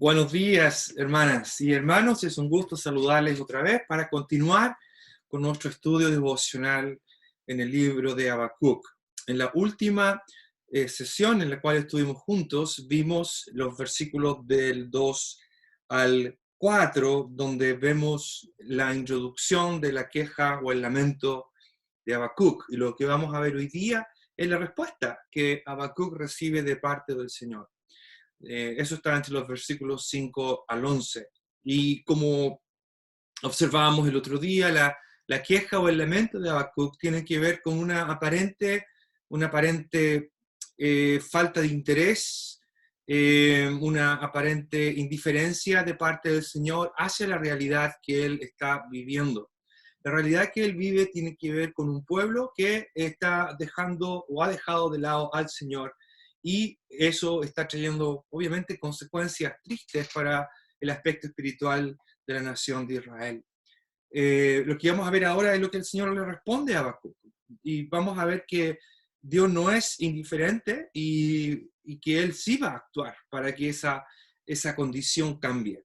Buenos días, hermanas y hermanos. Es un gusto saludarles otra vez para continuar con nuestro estudio devocional en el libro de Habacuc. En la última sesión en la cual estuvimos juntos, vimos los versículos del 2 al 4, donde vemos la introducción de la queja o el lamento de Habacuc. Y lo que vamos a ver hoy día es la respuesta que Habacuc recibe de parte del Señor. Eso está entre los versículos 5 al 11. Y como observábamos el otro día, la queja o el lamento de Habacuc tiene que ver con una aparente falta de interés, una aparente indiferencia de parte del Señor hacia la realidad que él está viviendo. La realidad que él vive tiene que ver con un pueblo que está dejando o ha dejado de lado al Señor, y eso está trayendo obviamente consecuencias tristes para el aspecto espiritual de la nación de Israel. Lo que vamos a ver ahora es lo que el Señor le responde a Habacuc, y vamos a ver que Dios no es indiferente y que Él sí va a actuar para que esa condición cambie.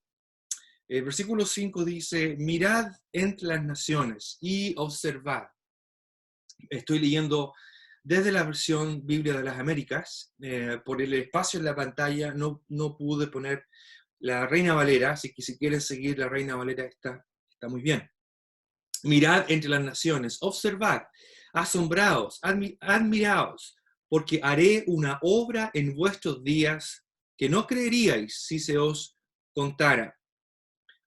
El versículo 5 dice: mirad entre las naciones y observad. Estoy leyendo desde la versión Biblia de las Américas. Por el espacio en la pantalla no pude poner la Reina Valera, así que si quieren seguir la Reina Valera está muy bien. Mirad entre las naciones, observad, asombraos, admiraos, porque haré una obra en vuestros días que no creeríais si se os contara.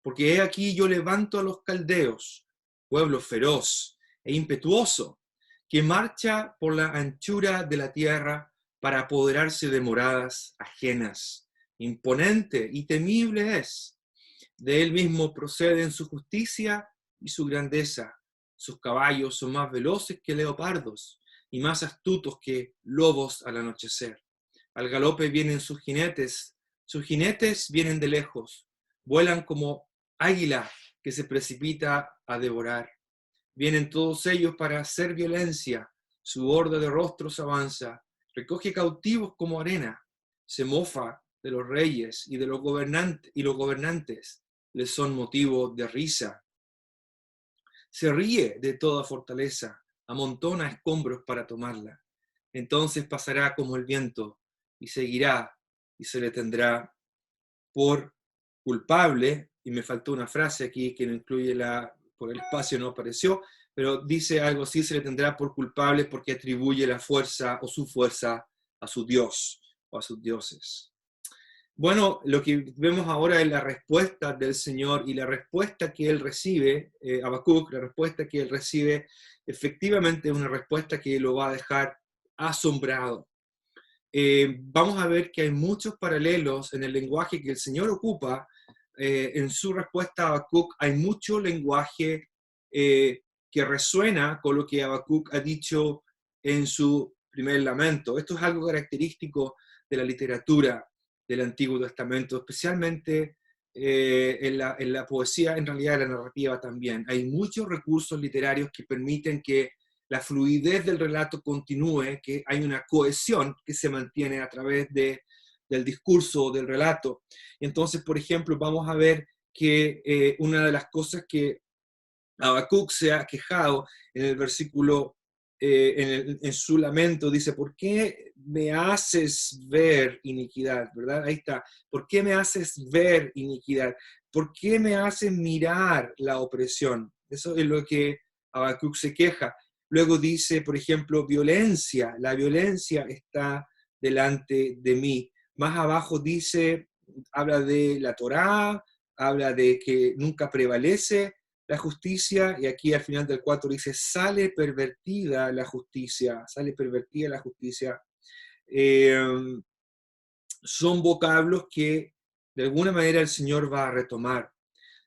Porque he aquí yo levanto a los caldeos, pueblo feroz e impetuoso, que marcha por la anchura de la tierra para apoderarse de moradas ajenas. Imponente y temible es. De él mismo proceden su justicia y su grandeza. Sus caballos son más veloces que leopardos y más astutos que lobos al anochecer. Al galope vienen sus jinetes vienen de lejos, vuelan como águila que se precipita a devorar. Vienen todos ellos para hacer violencia, su horda de rostros avanza, recoge cautivos como arena, se mofa de los reyes y de los gobernantes les son motivo de risa. Se ríe de toda fortaleza, amontona escombros para tomarla. Entonces pasará como el viento y seguirá, y se le tendrá por culpable. Y me faltó una frase aquí que no incluye por el espacio no apareció, pero dice algo así: se le tendrá por culpable porque atribuye la fuerza o su fuerza a su Dios o a sus dioses. Bueno, lo que vemos ahora es la respuesta del Señor, y la respuesta que él recibe, Habacuc, la respuesta que él recibe, efectivamente es una respuesta que lo va a dejar asombrado. Vamos a ver que hay muchos paralelos en el lenguaje que el Señor ocupa. En su respuesta a Habacuc hay mucho lenguaje que resuena con lo que Habacuc ha dicho en su primer lamento. Esto es algo característico de la literatura del Antiguo Testamento, especialmente en la poesía, en realidad en la narrativa también. Hay muchos recursos literarios que permiten que la fluidez del relato continúe, que hay una cohesión que se mantiene a través del discurso, del relato. Entonces, por ejemplo, vamos a ver que una de las cosas que Habacuc se ha quejado en el versículo, en su lamento, dice: ¿por qué me haces ver iniquidad? ¿Verdad? Ahí está. ¿Por qué me haces ver iniquidad? ¿Por qué me haces mirar la opresión? Eso es lo que Habacuc se queja. Luego dice, por ejemplo, violencia. La violencia está delante de mí. Más abajo dice, habla de la Torá, habla de que nunca prevalece la justicia, y aquí al final del 4 dice: sale pervertida la justicia, sale pervertida la justicia. Son vocablos que de alguna manera el Señor va a retomar.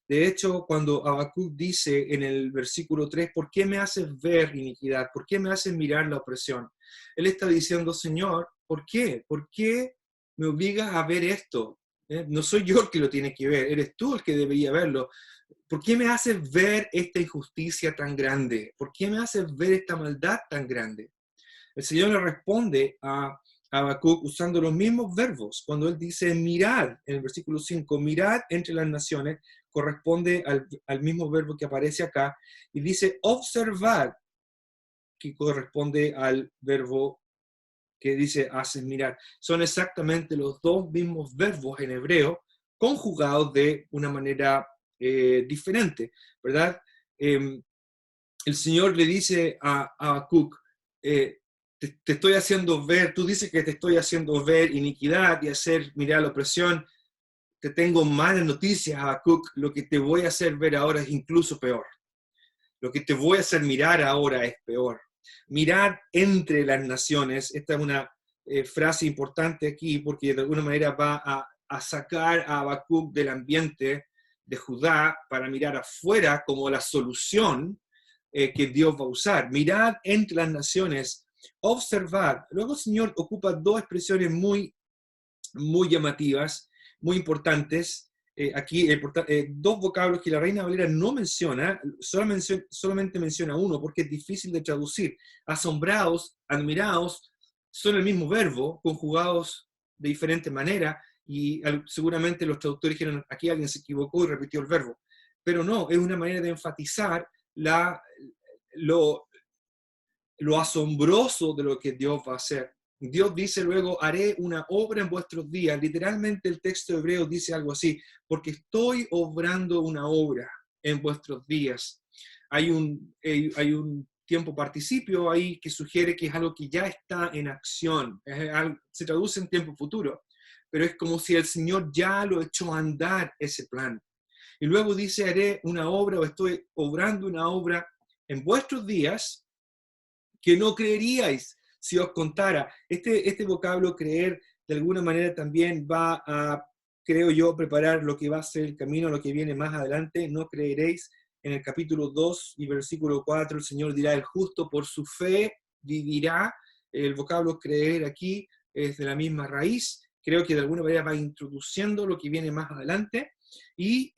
De hecho, cuando Habacuc dice en el versículo 3, ¿por qué me haces ver iniquidad? ¿Por qué me haces mirar la opresión? Él está diciendo: Señor, ¿por qué? ¿Por qué me obligas a ver esto? No soy yo el que lo tiene que ver, eres tú el que debería verlo. ¿Por qué me haces ver esta injusticia tan grande? ¿Por qué me haces ver esta maldad tan grande? El Señor le responde a Habacuc usando los mismos verbos. Cuando él dice mirad, en el versículo 5, mirad entre las naciones, corresponde al mismo verbo que aparece acá, y dice observad, que corresponde al verbo que dice haces mirar. Son exactamente los dos mismos verbos en hebreo, conjugados de una manera diferente, ¿verdad? El Señor le dice a Habacuc, te estoy haciendo ver, tú dices que te estoy haciendo ver iniquidad y hacer mirar la opresión. Te tengo malas noticias, Habacuc. Lo que te voy a hacer ver ahora es incluso peor. Lo que te voy a hacer mirar ahora es peor. Mirar entre las naciones, esta es una frase importante aquí porque de alguna manera va a sacar a Habacuc del ambiente de Judá para mirar afuera como la solución que Dios va a usar. Mirad entre las naciones, observad. Luego el Señor ocupa dos expresiones muy llamativas, muy importantes. Aquí dos vocablos que la Reina Valera no menciona, solamente menciona uno porque es difícil de traducir. Asombrados, admirados, son el mismo verbo, conjugados de diferente manera, y seguramente los traductores dijeron, aquí alguien se equivocó y repitió el verbo. Pero no, es una manera de enfatizar lo asombroso de lo que Dios va a hacer. Dios dice luego, haré una obra en vuestros días. Literalmente el texto hebreo dice algo así, porque estoy obrando una obra en vuestros días. Hay un tiempo participio ahí que sugiere que es algo que ya está en acción. Se traduce en tiempo futuro, pero es como si el Señor ya lo echó a andar ese plan. Y luego dice, haré una obra o estoy obrando una obra en vuestros días que no creeríais si os contara. Este vocablo creer de alguna manera también va a, creo yo, preparar lo que va a ser el camino, lo que viene más adelante. No creeréis. En el capítulo 2 y versículo 4 el Señor dirá, el justo por su fe vivirá. El vocablo creer aquí es de la misma raíz. Creo que de alguna manera va introduciendo lo que viene más adelante. Y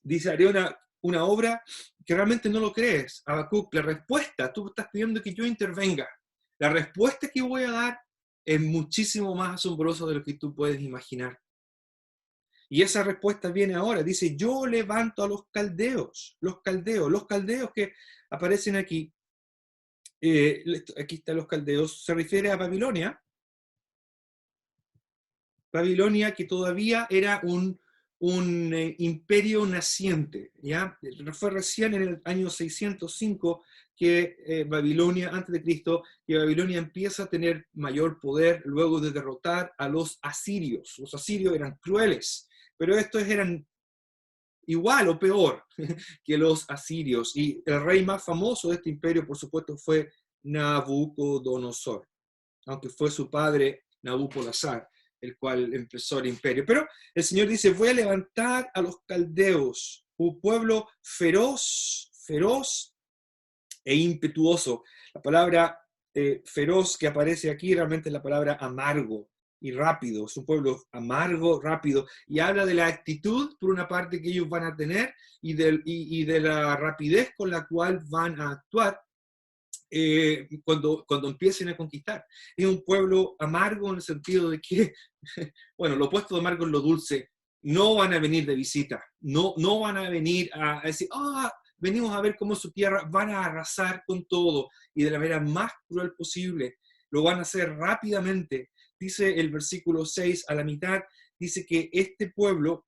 dice, haré una obra que realmente no lo crees. Habacuc, la respuesta, tú estás pidiendo que yo intervenga. La respuesta que voy a dar es muchísimo más asombrosa de lo que tú puedes imaginar. Y esa respuesta viene ahora. Dice, yo levanto a los caldeos que aparecen aquí. Aquí están los caldeos. Se refiere a Babilonia. Babilonia que todavía era un imperio naciente, ¿ya? Fue recién en el año 605 que Babilonia, antes de Cristo, que Babilonia empieza a tener mayor poder luego de derrotar a los asirios. Los asirios eran crueles, pero estos eran igual o peor que los asirios. Y el rey más famoso de este imperio, por supuesto, fue Nabucodonosor, aunque fue su padre Nabopolassar el cual empezó el imperio. Pero el Señor dice, voy a levantar a los caldeos, un pueblo feroz e impetuoso. La palabra feroz que aparece aquí realmente es la palabra amargo y rápido. Es un pueblo amargo, rápido, y habla de la actitud, por una parte, que ellos van a tener y de la rapidez con la cual van a actuar cuando empiecen a conquistar. Es un pueblo amargo en el sentido de que, bueno, lo opuesto de amargo es lo dulce. No van a venir de visita, no van a venir a decir, venimos a ver cómo es su tierra. Van a arrasar con todo y de la manera más cruel posible. Lo van a hacer rápidamente. Dice el versículo 6 a la mitad, dice que este pueblo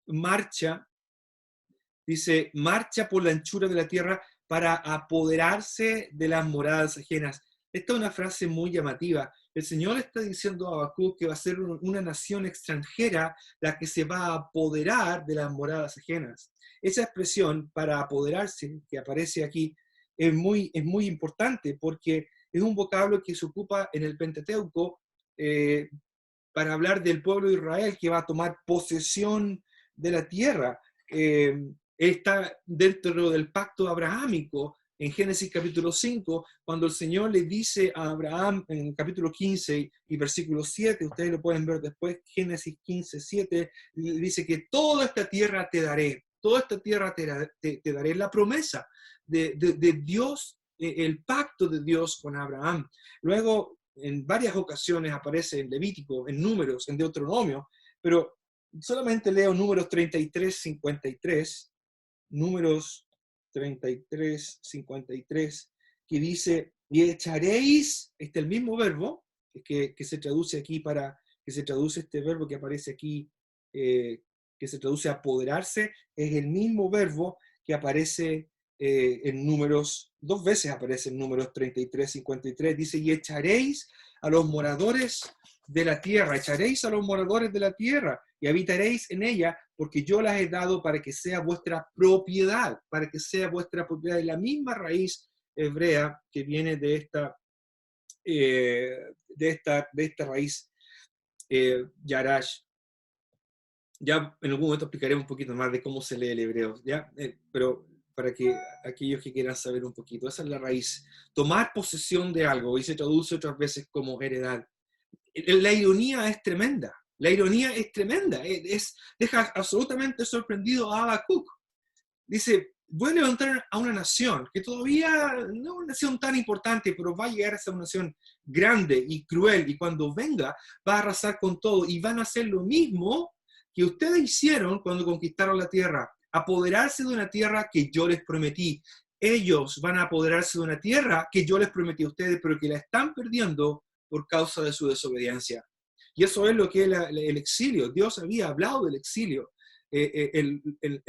marcha. Dice, marcha por la anchura de la tierra para apoderarse de las moradas ajenas. Esta es una frase muy llamativa. El Señor está diciendo a Habacuc que va a ser una nación extranjera la que se va a apoderar de las moradas ajenas. Esa expresión, para apoderarse, que aparece aquí, es muy importante porque es un vocablo que se ocupa en el Pentateuco para hablar del pueblo de Israel que va a tomar posesión de la tierra. Está dentro del pacto abrahámico en Génesis capítulo 5, cuando el Señor le dice a Abraham en el capítulo 15 y versículo 7, ustedes lo pueden ver después, Génesis 15, 7, dice que toda esta tierra te daré, toda esta tierra te daré, la promesa de Dios el pacto de Dios con Abraham. Luego, en varias ocasiones aparece en Levítico, en Números, en Deuteronomio, pero solamente leo Números 33, 53, Números 33, 53, que dice, y echaréis, el mismo verbo, que se traduce aquí que se traduce este verbo que aparece aquí, que se traduce a apoderarse, es el mismo verbo que aparece en Números, dos veces aparece en Números 33, 53, dice, y echaréis a los moradores de la tierra, echaréis a los moradores de la tierra y habitaréis en ella, porque yo las he dado para que sea vuestra propiedad, para que sea vuestra propiedad. Es la misma raíz hebrea que viene de esta raíz yarash. Ya en algún momento explicaremos un poquito más de cómo se lee el hebreo, ¿ya? Pero para que aquellos que quieran saber un poquito, esa es la raíz. Tomar posesión de algo, y se traduce otras veces como heredad. La ironía es tremenda, la ironía es tremenda, deja absolutamente sorprendido a Habacuc. Dice, voy a levantar a una nación que todavía no es una nación tan importante, pero va a llegar a ser una nación grande y cruel, y cuando venga va a arrasar con todo, y van a hacer lo mismo que ustedes hicieron cuando conquistaron la tierra, apoderarse de una tierra que yo les prometí. Ellos van a apoderarse de una tierra que yo les prometí a ustedes, pero que la están perdiendo por causa de su desobediencia. Y eso es lo que es el exilio. Dios había hablado del exilio.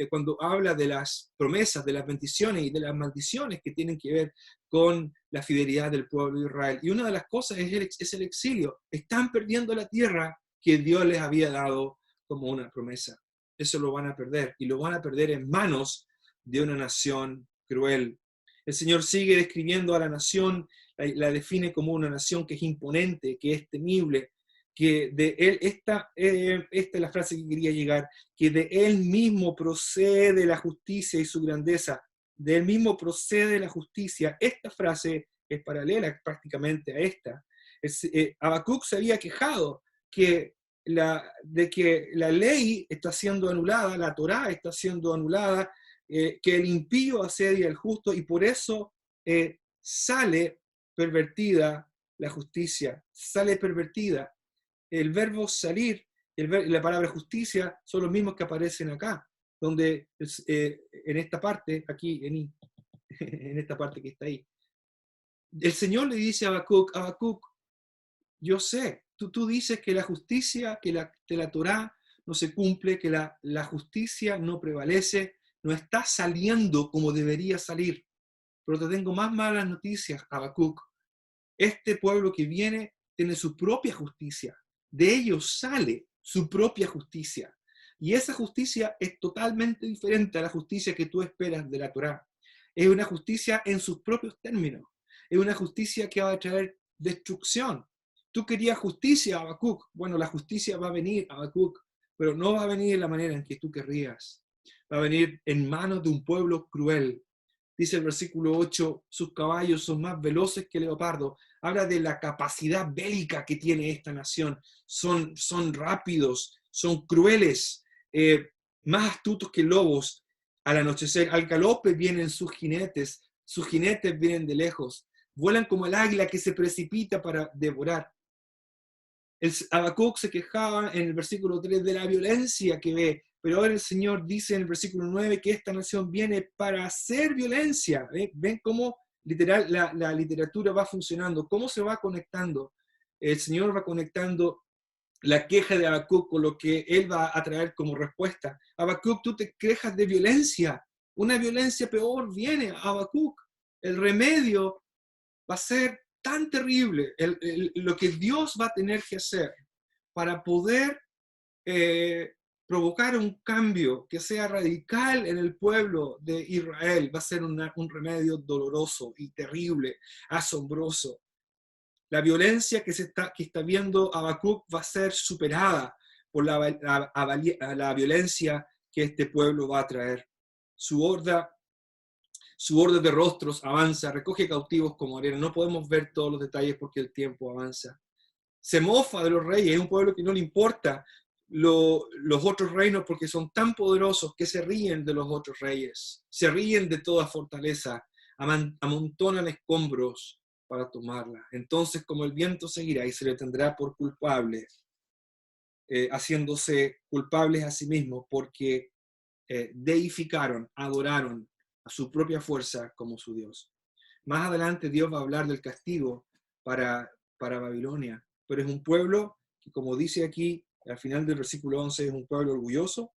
Cuando habla de las promesas, de las bendiciones y de las maldiciones que tienen que ver con la fidelidad del pueblo de Israel. Y una de las cosas es el exilio. Están perdiendo la tierra que Dios les había dado como una promesa. Eso lo van a perder, y lo van a perder en manos de una nación cruel. El Señor sigue describiendo a la nación, la define como una nación que es imponente, que es temible, que de él, esta es la frase que quería llegar, que de él mismo procede la justicia y su grandeza, de él mismo procede la justicia. Esta frase es paralela prácticamente a esta. Habacuc se había quejado de que la ley está siendo anulada, la Torá está siendo anulada, que el impío asedia al justo, y por eso sale pervertida la justicia, sale pervertida. El verbo salir, la palabra justicia, son los mismos que aparecen acá, donde en esta parte, aquí, en esta parte que está ahí. El Señor le dice a Habacuc, yo sé, tú dices que la justicia, que la Torá no se cumple, que la justicia no prevalece, no está saliendo como debería salir. Pero te tengo más malas noticias, Habacuc. Este pueblo que viene tiene su propia justicia. De ellos sale su propia justicia. Y esa justicia es totalmente diferente a la justicia que tú esperas de la Torá. Es una justicia en sus propios términos. Es una justicia que va a traer destrucción. Tú querías justicia, Habacuc. Bueno, la justicia va a venir, Habacuc, pero no va a venir de la manera en que tú querrías. Va a venir en manos de un pueblo cruel. Dice el versículo 8, sus caballos son más veloces que leopardo. Habla de la capacidad bélica que tiene esta nación. Son rápidos, son crueles, más astutos que lobos. Al anochecer, al galope vienen sus jinetes vienen de lejos. Vuelan como el águila que se precipita para devorar. Habacuc se quejaba en el versículo 3 de la violencia que ve, pero ahora el Señor dice en el versículo 9 que esta nación viene para hacer violencia. ¿Ven cómo literal la literatura va funcionando? ¿Cómo se va conectando? El Señor va conectando la queja de Habacuc con lo que Él va a traer como respuesta. Habacuc, tú te quejas de violencia. Una violencia peor viene, Habacuc. El remedio va a ser tan terrible, lo que Dios va a tener que hacer para poder provocar un cambio que sea radical en el pueblo de Israel, va a ser un remedio doloroso y terrible, asombroso. La violencia que está viendo Habacuc va a ser superada por la violencia que este pueblo va a traer. Su horda de rostros avanza, recoge cautivos como arena. No podemos ver todos los detalles porque el tiempo avanza. Se mofa de los reyes, es un pueblo que no le importa los otros reinos porque son tan poderosos que se ríen de los otros reyes, se ríen de toda fortaleza. amontonan escombros para tomarla. Entonces, como el viento seguirá y se le tendrá por culpable, haciéndose culpables a sí mismos porque deificaron, adoraron a su propia fuerza como su Dios. Más adelante Dios va a hablar del castigo para Babilonia, pero es un pueblo que, como dice aquí al final del versículo 11, es un pueblo orgulloso,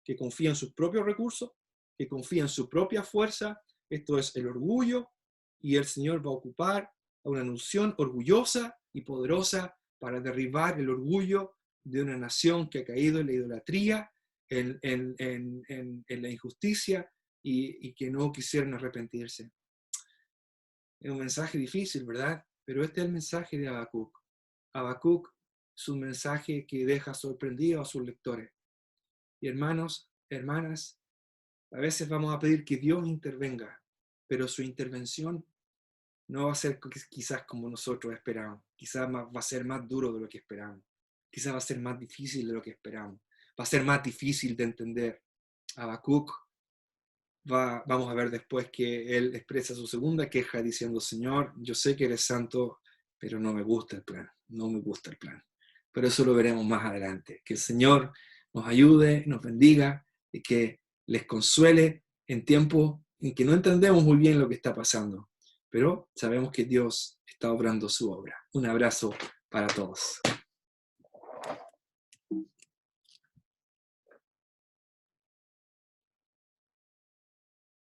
que confía en sus propios recursos, que confía en su propia fuerza. Esto es el orgullo, y el Señor va a ocupar a una nación orgullosa y poderosa para derribar el orgullo de una nación que ha caído en la idolatría, en la injusticia y que no quisieron arrepentirse. Es un mensaje difícil, ¿verdad? Pero este es el mensaje de Habacuc. Habacuc es un mensaje que deja sorprendido a sus lectores. Y hermanos, hermanas, a veces vamos a pedir que Dios intervenga, pero su intervención no va a ser quizás como nosotros esperamos. Quizás va a ser más duro de lo que esperamos. Quizás va a ser más difícil de lo que esperamos. Va a ser más difícil de entender. Habacuc vamos a ver después que él expresa su segunda queja diciendo: Señor, yo sé que eres santo, pero no me gusta el plan. No me gusta el plan. Pero eso lo veremos más adelante. Que el Señor nos ayude, nos bendiga y que les consuele en tiempos en que no entendemos muy bien lo que está pasando. Pero sabemos que Dios está obrando su obra. Un abrazo para todos.